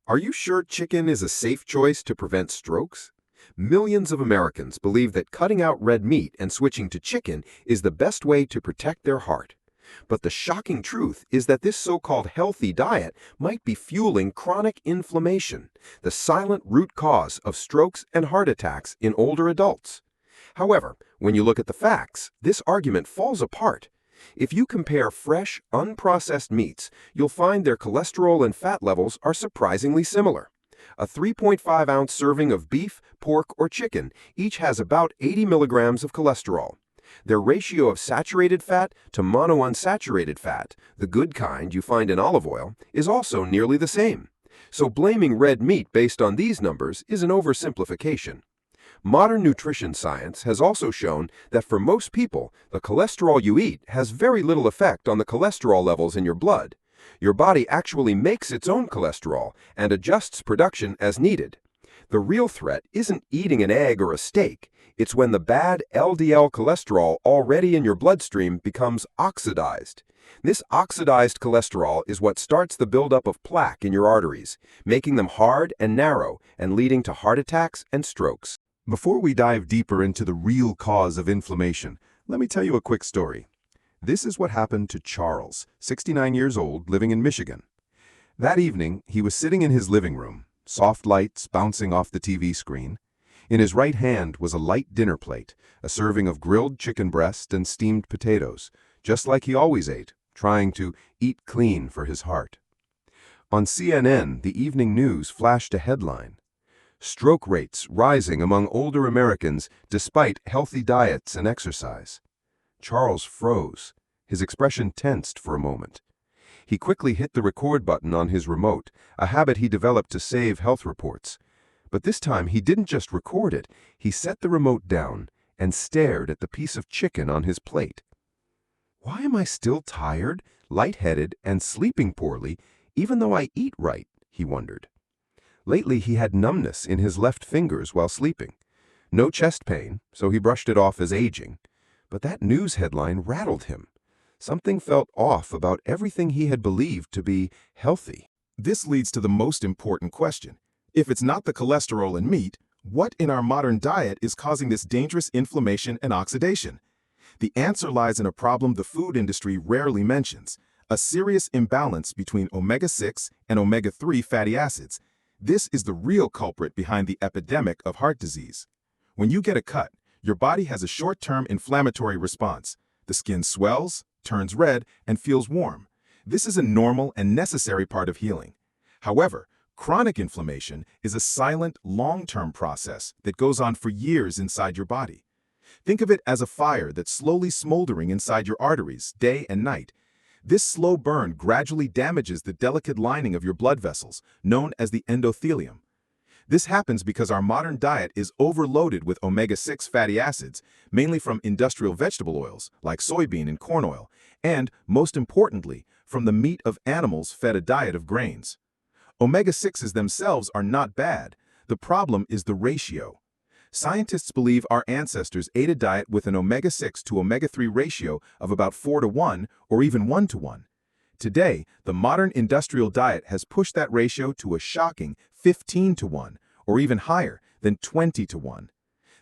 Are you sure chicken is a safe choice to prevent strokes? Millions of Americans believe that cutting out red meat and switching to chicken is the best way to protect their heart. But the shocking truth is that this so-called healthy diet might be fueling chronic inflammation, the silent root cause of strokes and heart attacks in older adults. However, when you look at the facts, this argument falls apart. If you compare fresh, unprocessed meats, you'll find their cholesterol and fat levels are surprisingly similar. A 3.5-ounce serving of beef, pork, or chicken each has about 80 milligrams of cholesterol. Their ratio of saturated fat to monounsaturated fat, the good kind you find in olive oil, is also nearly the same. So blaming red meat based on these numbers is an oversimplification. Modern nutrition science has also shown that for most people, the cholesterol you eat has very little effect on the cholesterol levels in your blood. Your body actually makes its own cholesterol and adjusts production as needed. The real threat isn't eating an egg or a steak. It's when the bad LDL cholesterol already in your bloodstream becomes oxidized. This oxidized cholesterol is what starts the buildup of plaque in your arteries, making them hard and narrow and leading to heart attacks and strokes. Before we dive deeper into the real cause of inflammation, let me tell you a quick story. This is what happened to Charles, 69 years old, living in Michigan. That evening, he was sitting in his living room, soft lights bouncing off the TV screen. In his right hand was a light dinner plate, a serving of grilled chicken breast and steamed potatoes, just like he always ate, trying to eat clean for his heart. On CNN, the evening news flashed a headline: "Stroke rates rising among older Americans despite healthy diets and exercise." Charles froze, his expression tensed for a moment. He quickly hit the record button on his remote, a habit he developed to save health reports. But this time he didn't just record it, he set the remote down and stared at the piece of chicken on his plate. "Why am I still tired, lightheaded, and sleeping poorly, even though I eat right?" he wondered. Lately he had numbness in his left fingers while sleeping. No chest pain, so he brushed it off as aging. But that news headline rattled him. Something felt off about everything he had believed to be healthy. This leads to the most important question. If it's not the cholesterol in meat, what in our modern diet is causing this dangerous inflammation and oxidation? The answer lies in a problem the food industry rarely mentions: a serious imbalance between omega-6 and omega-3 fatty acids. This is the real culprit behind the epidemic of heart disease. When you get a cut, your body has a short-term inflammatory response. The skin swells, turns red, and feels warm. This is a normal and necessary part of healing. However, chronic inflammation is a silent, long-term process that goes on for years inside your body. Think of it as a fire that's slowly smoldering inside your arteries, day and night. This slow burn gradually damages the delicate lining of your blood vessels, known as the endothelium. This happens because our modern diet is overloaded with omega-6 fatty acids, mainly from industrial vegetable oils like soybean and corn oil, and, most importantly, from the meat of animals fed a diet of grains. Omega-6s themselves are not bad. The problem is the ratio. Scientists believe our ancestors ate a diet with an omega-6 to omega-3 ratio of about 4:1 or even 1:1. Today, the modern industrial diet has pushed that ratio to a shocking 15:1, or even higher than 20:1.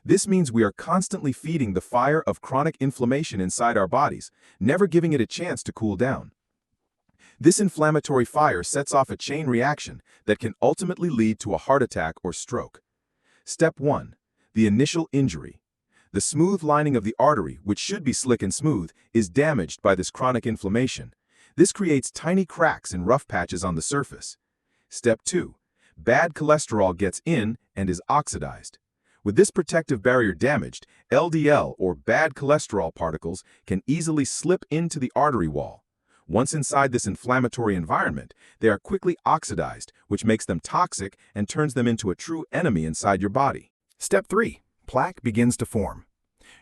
This means we are constantly feeding the fire of chronic inflammation inside our bodies, never giving it a chance to cool down. This inflammatory fire sets off a chain reaction that can ultimately lead to a heart attack or stroke. Step 1. The initial injury. The smooth lining of the artery, which should be slick and smooth, is damaged by this chronic inflammation. This creates tiny cracks and rough patches on the surface. Step 2. Bad cholesterol gets in and is oxidized. With this protective barrier damaged, LDL, or bad cholesterol particles, can easily slip into the artery wall. Once inside this inflammatory environment, they are quickly oxidized, which makes them toxic and turns them into a true enemy inside your body. Step 3. Plaque begins to form.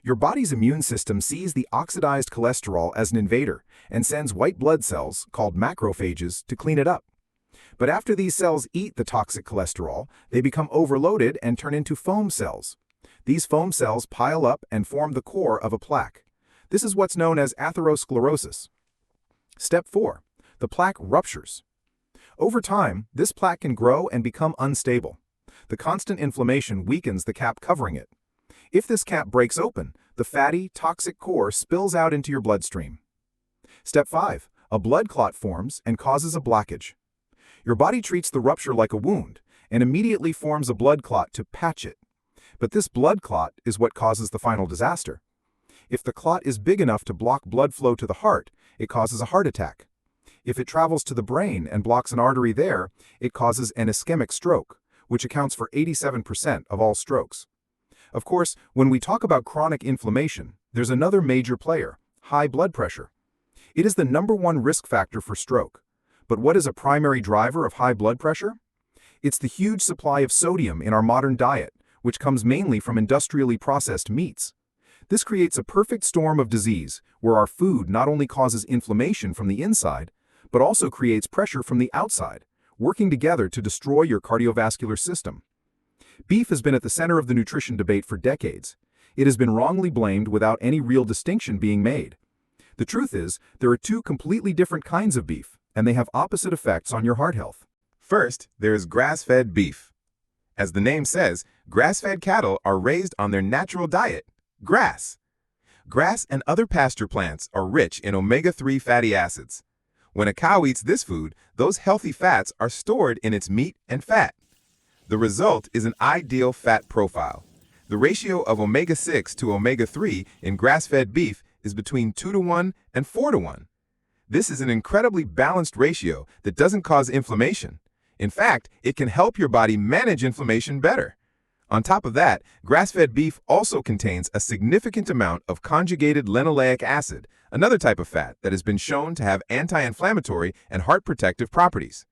Your body's immune system sees the oxidized cholesterol as an invader and sends white blood cells, called macrophages, to clean it up. But after these cells eat the toxic cholesterol, they become overloaded and turn into foam cells. These foam cells pile up and form the core of a plaque. This is what's known as atherosclerosis. Step 4. The plaque ruptures. Over time, this plaque can grow and become unstable. The constant inflammation weakens the cap covering it. If this cap breaks open, the fatty, toxic core spills out into your bloodstream. Step 5. A blood clot forms and causes a blockage. Your body treats the rupture like a wound and immediately forms a blood clot to patch it. But this blood clot is what causes the final disaster. If the clot is big enough to block blood flow to the heart, it causes a heart attack. If it travels to the brain and blocks an artery there, it causes an ischemic stroke, which accounts for 87% of all strokes. Of course, when we talk about chronic inflammation, there's another major player: high blood pressure. It is the #1 risk factor for stroke. But what is a primary driver of high blood pressure? It's the huge supply of sodium in our modern diet, which comes mainly from industrially processed meats. This creates a perfect storm of disease, where our food not only causes inflammation from the inside, but also creates pressure from the outside, working together to destroy your cardiovascular system. Beef has been at the center of the nutrition debate for decades. It has been wrongly blamed without any real distinction being made. The truth is, there are two completely different kinds of beef, and they have opposite effects on your heart health. First, there is grass-fed beef. As the name says, grass-fed cattle are raised on their natural diet: grass. Grass and other pasture plants are rich in omega-3 fatty acids. When a cow eats this food, those healthy fats are stored in its meat and fat. The result is an ideal fat profile. The ratio of omega-6 to omega-3 in grass-fed beef is between 2:1 and 4:1. This is an incredibly balanced ratio that doesn't cause inflammation. In fact, it can help your body manage inflammation better. On top of that, grass-fed beef also contains a significant amount of conjugated linoleic acid, another type of fat that has been shown to have anti-inflammatory and heart protective properties.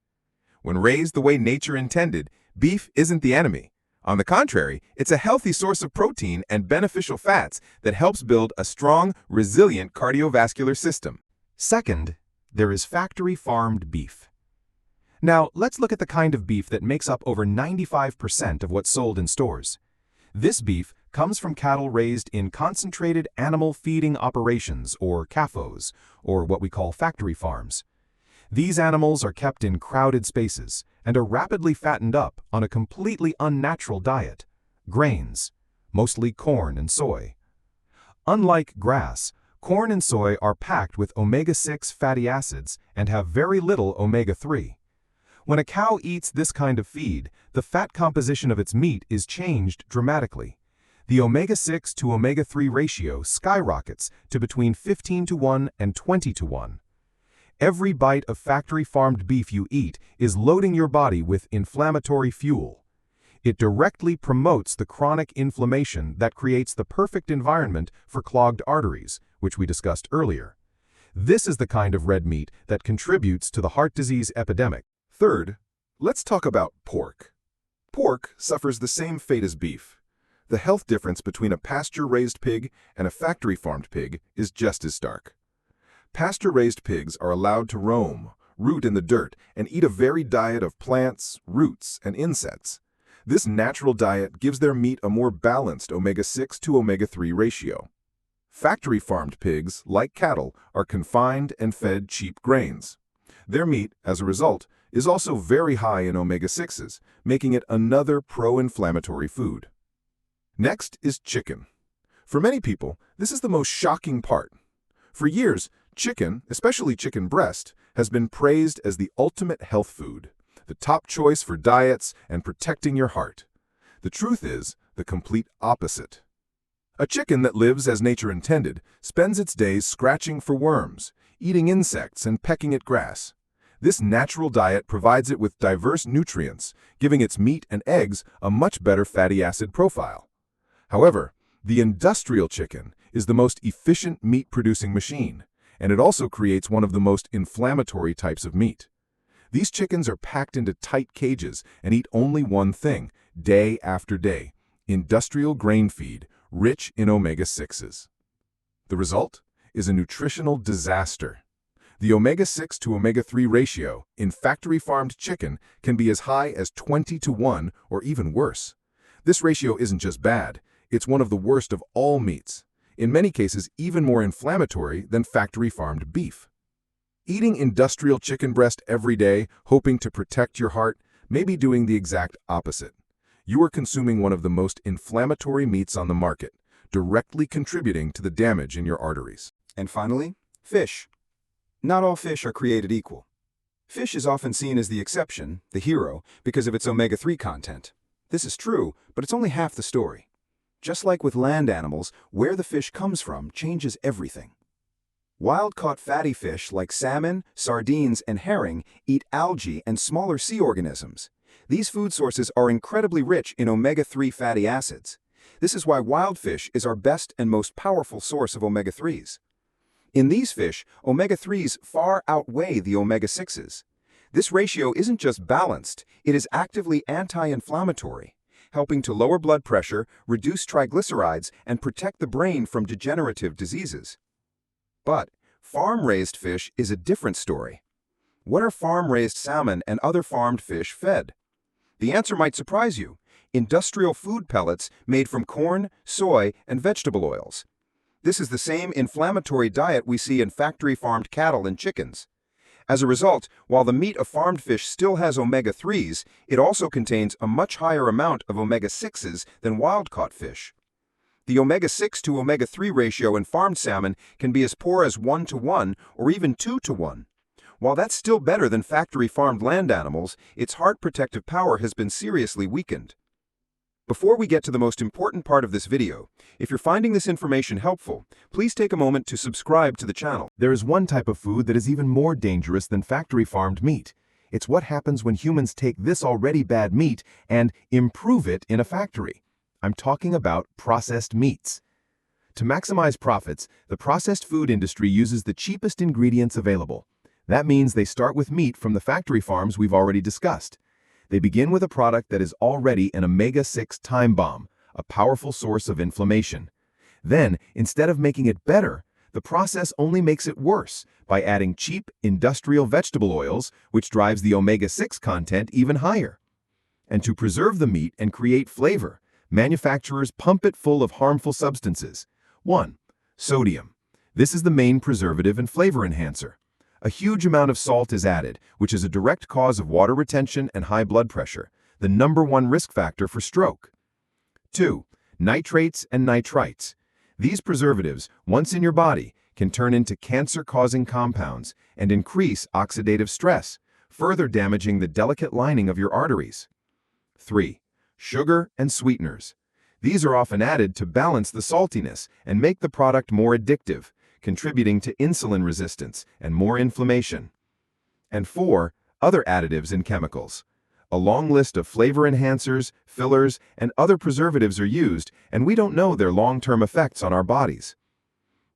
When raised the way nature intended, beef isn't the enemy. On the contrary, it's a healthy source of protein and beneficial fats that helps build a strong, resilient cardiovascular system. Second, there is factory-farmed beef. Now, let's look at the kind of beef that makes up over 95% of what's sold in stores. This beef comes from cattle raised in concentrated animal feeding operations, or CAFOs, or what we call factory farms. These animals are kept in crowded spaces and are rapidly fattened up on a completely unnatural diet: grains, mostly corn and soy. Unlike grass, corn and soy are packed with omega-6 fatty acids and have very little omega-3. When a cow eats this kind of feed, the fat composition of its meat is changed dramatically. The omega-6 to omega-3 ratio skyrockets to between 15:1 and 20:1. Every bite of factory-farmed beef you eat is loading your body with inflammatory fuel. It directly promotes the chronic inflammation that creates the perfect environment for clogged arteries, which we discussed earlier. This is the kind of red meat that contributes to the heart disease epidemic. Third, let's talk about pork. Pork suffers the same fate as beef. The health difference between a pasture-raised pig and a factory-farmed pig is just as stark. Pasture-raised pigs are allowed to roam, root in the dirt, and eat a varied diet of plants, roots, and insects. This natural diet gives their meat a more balanced omega-6 to omega-3 ratio. Factory-farmed pigs, like cattle, are confined and fed cheap grains. Their meat, as a result, is also very high in omega-6s, making it another pro-inflammatory food. Next is chicken. For many people, this is the most shocking part. For years, chicken, especially chicken breast, has been praised as the ultimate health food, the top choice for diets and protecting your heart. The truth is the complete opposite. A chicken that lives as nature intended spends its days scratching for worms, eating insects, and pecking at grass. This natural diet provides it with diverse nutrients, giving its meat and eggs a much better fatty acid profile. However, the industrial chicken is the most efficient meat-producing machine, and it also creates one of the most inflammatory types of meat. These chickens are packed into tight cages and eat only one thing, day after day: industrial grain feed, rich in omega-6s. The result is a nutritional disaster. The omega-6 to omega-3 ratio in factory-farmed chicken can be as high as 20:1 or even worse. This ratio isn't just bad, it's one of the worst of all meats, in many cases even more inflammatory than factory-farmed beef. Eating industrial chicken breast every day, hoping to protect your heart, may be doing the exact opposite. You are consuming one of the most inflammatory meats on the market, directly contributing to the damage in your arteries. And finally, fish. Not all fish are created equal. Fish is often seen as the exception, the hero, because of its omega-3 content. This is true, but it's only half the story. Just like with land animals, where the fish comes from changes everything. Wild-caught fatty fish like salmon, sardines, and herring eat algae and smaller sea organisms. These food sources are incredibly rich in omega-3 fatty acids. This is why wild fish is our best and most powerful source of omega-3s. In these fish, omega-3s far outweigh the omega-6s. This ratio isn't just balanced, it is actively anti-inflammatory, helping to lower blood pressure, reduce triglycerides, and protect the brain from degenerative diseases. But farm-raised fish is a different story. What are farm-raised salmon and other farmed fish fed? The answer might surprise you: industrial food pellets made from corn, soy, and vegetable oils. This is the same inflammatory diet we see in factory-farmed cattle and chickens. As a result, while the meat of farmed fish still has omega-3s, it also contains a much higher amount of omega-6s than wild-caught fish. The omega-6 to omega-3 ratio in farmed salmon can be as poor as 1:1 or even 2:1. While that's still better than factory-farmed land animals, its heart protective power has been seriously weakened. Before we get to the most important part of this video, if you're finding this information helpful, please take a moment to subscribe to the channel. There is one type of food that is even more dangerous than factory-farmed meat. It's what happens when humans take this already bad meat and improve it in a factory. I'm talking about processed meats. To maximize profits, the processed food industry uses the cheapest ingredients available. That means they start with meat from the factory farms we've already discussed. They begin with a product that is already an omega-6 time bomb, a powerful source of inflammation. Then, instead of making it better, the process only makes it worse by adding cheap industrial vegetable oils, which drives the omega-6 content even higher. And to preserve the meat and create flavor, manufacturers pump it full of harmful substances. 1. Sodium. This is the main preservative and flavor enhancer. A huge amount of salt is added, which is a direct cause of water retention and high blood pressure, the #1 risk factor for stroke. 2. Nitrates and nitrites. These preservatives, once in your body, can turn into cancer-causing compounds and increase oxidative stress, further damaging the delicate lining of your arteries. 3. Sugar and sweeteners. These are often added to balance the saltiness and make the product more addictive, contributing to insulin resistance and more inflammation. And 4. Other additives and chemicals. A long list of flavor enhancers, fillers, and other preservatives are used, and we don't know their long-term effects on our bodies.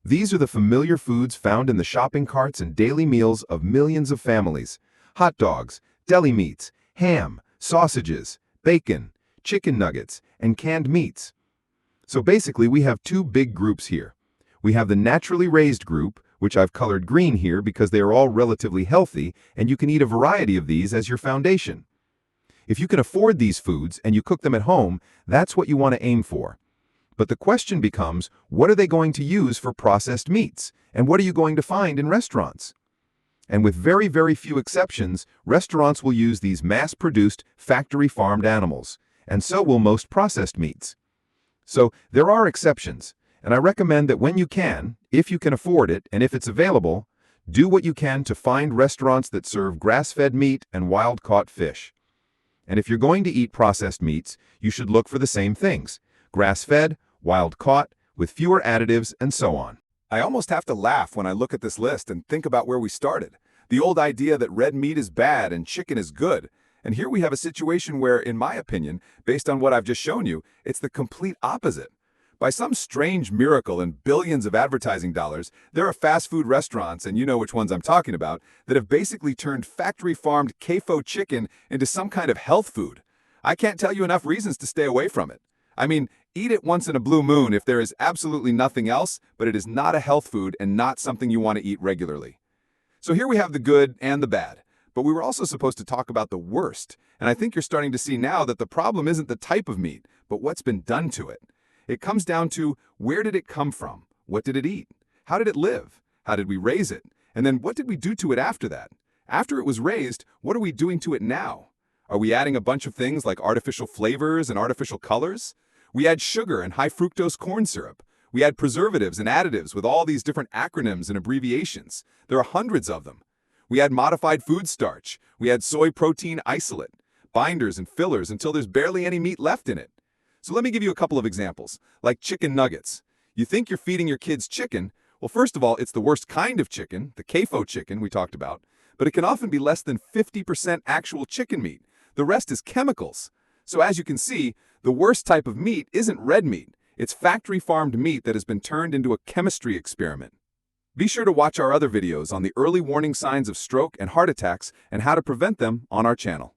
These are the familiar foods found in the shopping carts and daily meals of millions of families: hot dogs, deli meats, ham, sausages, bacon, chicken nuggets, and canned meats. So basically, we have two big groups here. We have the naturally raised group, which I've colored green here because they are all relatively healthy, and you can eat a variety of these as your foundation. If you can afford these foods and you cook them at home, that's what you want to aim for. But the question becomes, what are they going to use for processed meats? And what are you going to find in restaurants? And with very, very few exceptions, restaurants will use these mass-produced, factory-farmed animals. And so will most processed meats. So there are exceptions. And I recommend that when you can, if you can afford it, and if it's available, do what you can to find restaurants that serve grass-fed meat and wild-caught fish. And if you're going to eat processed meats, you should look for the same things: grass-fed, wild-caught, with fewer additives, and so on. I almost have to laugh when I look at this list and think about where we started. The old idea that red meat is bad and chicken is good. And here we have a situation where, in my opinion, based on what I've just shown you, it's the complete opposite. By some strange miracle and billions of advertising dollars, there are fast food restaurants, and you know which ones I'm talking about, that have basically turned factory-farmed CAFO chicken into some kind of health food. I can't tell you enough reasons to stay away from it. I mean, eat it once in a blue moon if there is absolutely nothing else, but it is not a health food and not something you want to eat regularly. So here we have the good and the bad. But we were also supposed to talk about the worst, and I think you're starting to see now that the problem isn't the type of meat, but what's been done to it. It comes down to, where did it come from? What did it eat? How did it live? How did we raise it? And then what did we do to it after that? After it was raised, what are we doing to it now? Are we adding a bunch of things like artificial flavors and artificial colors? We add sugar and high fructose corn syrup. We add preservatives and additives with all these different acronyms and abbreviations. There are hundreds of them. We add modified food starch. We add soy protein isolate, binders and fillers until there's barely any meat left in it. So let me give you a couple of examples, like chicken nuggets. You think you're feeding your kids chicken. Well, first of all, it's the worst kind of chicken, the CAFO chicken we talked about, but it can often be less than 50% actual chicken meat. The rest is chemicals. So as you can see, the worst type of meat isn't red meat. It's factory-farmed meat that has been turned into a chemistry experiment. Be sure to watch our other videos on the early warning signs of stroke and heart attacks and how to prevent them on our channel.